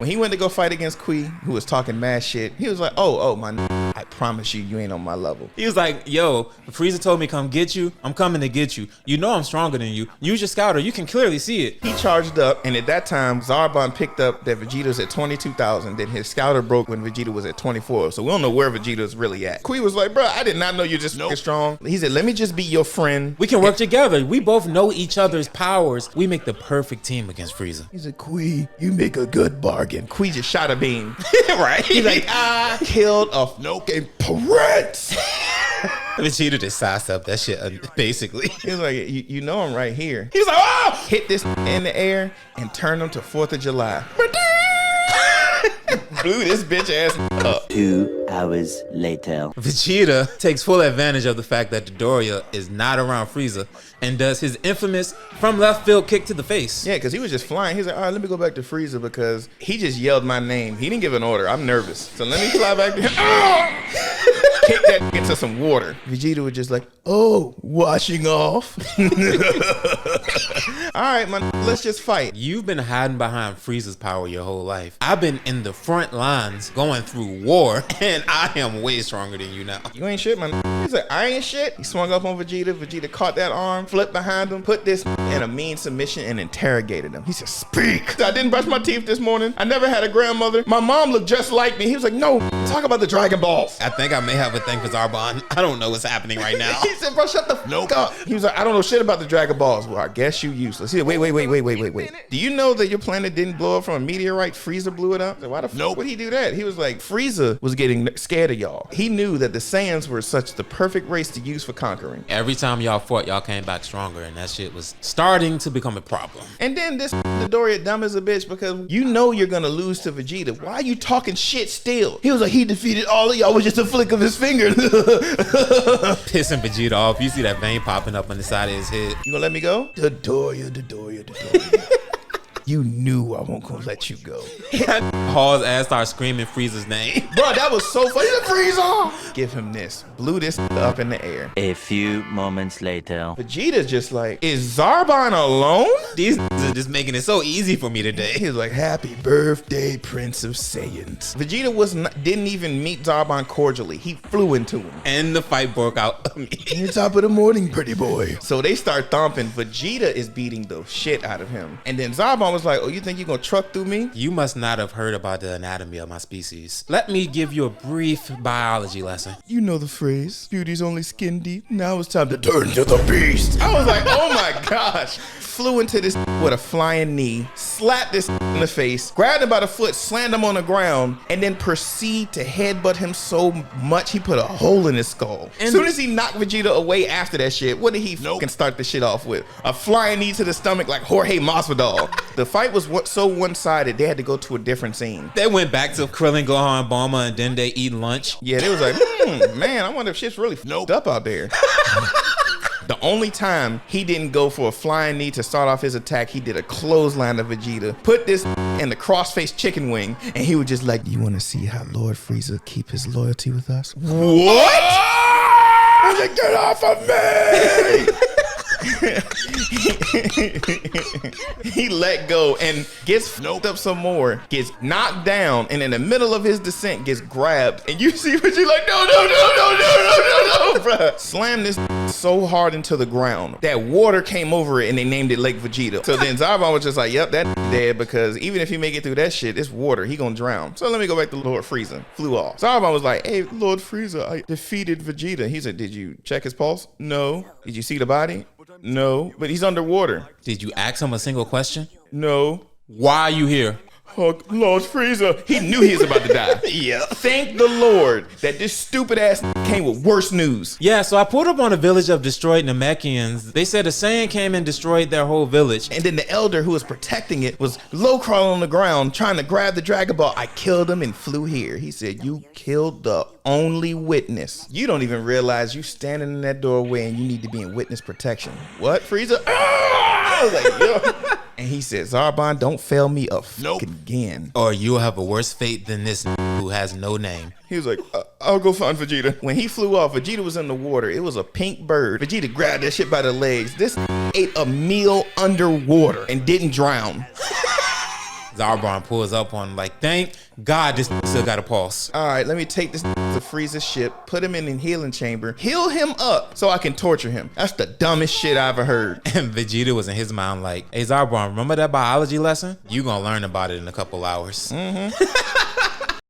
When he went to go fight against Kui, who was talking mad shit, he was like, oh, my I promise you, you ain't on my level. He was like, yo, Frieza told me come get you. I'm coming to get you. You know I'm stronger than you. Use your scouter. You can clearly see it. He charged up, and at that time, Zarbon picked up that Vegeta was at 22,000. Then his scouter broke when Vegeta was at 24. So we don't know where Vegeta's really at. Kui was like, bro, I did not know you're just strong. He said, let me just be your friend. We can work together. We both know each other's powers. We make the perfect team against Frieza. He said, Kui, you make a good bargain. Kui just shot a beam. Right? He's like, I killed a fucking parrot. Vegeta just sidestepped that shit, basically. He was like, you know I'm right here. He was like, oh! Hit this in the air and turn him to 4th of July. Blew this bitch ass up. 2 hours later. Vegeta takes full advantage of the fact that Dodoria is not around Frieza and does his infamous from left field kick to the face. Yeah, because he was just flying. He's like, all right, let me go back to Frieza because he just yelled my name. He didn't give an order. I'm nervous. So let me fly back to him. Kick that into some water. Vegeta was just like, oh, washing off. All right, man, let's just fight. You've been hiding behind Frieza's power your whole life. I've been in the front lines going through war, and I am way stronger than you now. You ain't shit, man. He's like, I ain't shit. He swung up on Vegeta. Vegeta caught that arm, flipped behind him, put this in a mean submission, and interrogated him. He said, speak. I didn't brush my teeth this morning. I never had a grandmother. My mom looked just like me. He was like, no, talk about the Dragon Balls. I think I may have a thing for Zarbon. I don't know what's happening right now. He said, bro, shut the fuck up. He was like, I don't know shit about the Dragon Balls. Well, I guess you useless. He said, wait. Do you know that your planet didn't blow up from a meteorite? Frieza blew it up? Said, why the fuck would he do that? He was like, Frieza was getting scared of y'all. He knew that the Saiyans were such the perfect race to use for conquering. Every time y'all fought, y'all came back stronger, and that shit was starting to become a problem. And then this Dodoria dumb as a bitch because you know you're gonna lose to Vegeta. Why are you talking shit still? He was like, he defeated all of y'all with just a flick of his finger. Pissing Vegeta off. You see that vein popping up on the side of his head. You gonna let me go? Dodoria. You knew I won't gonna let you go. Hall's ass starts screaming Frieza's name. Bro, that was so funny. Frieza! Give him this. Blew this up in the air. A few moments later. Vegeta's just like, is Zarbon alone? These are just making it so easy for me today. He was like, happy birthday, Prince of Saiyans. Vegeta didn't even meet Zarbon cordially. He flew into him. And the fight broke out. In the top of the morning, pretty boy. So they start thumping. Vegeta is beating the shit out of him. And then Zarbon was like, oh, you think you're gonna truck through me? You must not have heard about the anatomy of my species. Let me give you a brief biology lesson. You know the phrase, beauty's only skin deep. Now it's time to turn to the beast. I was like, oh my gosh. Flew into this with a flying knee, slapped this in the face, grabbed him by the foot, slammed him on the ground, and then proceed to headbutt him so much he put a hole in his skull. As soon as he knocked Vegeta away after that shit, what did he fucking start the shit off with? A flying knee to the stomach like Jorge Masvidal. The fight was so one-sided, they had to go to a different scene. They went back to Krillin, Gohan, Bulma, and then they eat lunch. Yeah, they was like, man, I wonder if shit's really up out there. The only time he didn't go for a flying knee to start off his attack, he did a clothesline of Vegeta, put this in the cross-faced chicken wing, and he was just like, you want to see how Lord Frieza keep his loyalty with us? What? I was like, get off of me! He let go and gets up some more, gets knocked down, and in the middle of his descent gets grabbed, and you see Vegeta like, no, bruh. Slammed this so hard into the ground that water came over it and they named it Lake Vegeta. So then Zarbon was just like, yep, that dead, because even if he make it through that shit, it's water, he gonna drown. So let me go back to Lord Frieza. Flew off. Zarbon was like, hey, Lord Frieza, I defeated Vegeta. He said, did you check his pulse? No. Did you see the body? No, but he's underwater. Did you ask him a single question? No. Why are you here? Oh, Lord Frieza. He knew he was about to die. Yeah. Thank the Lord that this stupid ass came with worse news. Yeah, so I pulled up on a village of destroyed Namekians. They said a Saiyan came and destroyed their whole village. And then the elder who was protecting it was low crawling on the ground trying to grab the Dragon Ball. I killed him and flew here. He said, you killed the only witness. You don't even realize you standing in that doorway and you need to be in witness protection. What, Frieza? I was like, yo. And he said, Zarbon, don't fail me again. Or you'll have a worse fate than this who has no name. He was like, I'll go find Vegeta. When he flew off, Vegeta was in the water. It was a pink bird. Vegeta grabbed that shit by the legs. This ate a meal underwater and didn't drown. Zarbon pulls up on him like, thank God this still got a pulse. All right, let me take this to Frieza's ship, put him in a healing chamber, heal him up so I can torture him. That's the dumbest shit I ever heard. And Vegeta was in his mind like, hey Zarbon, remember that biology lesson? You gonna learn about it in a couple hours.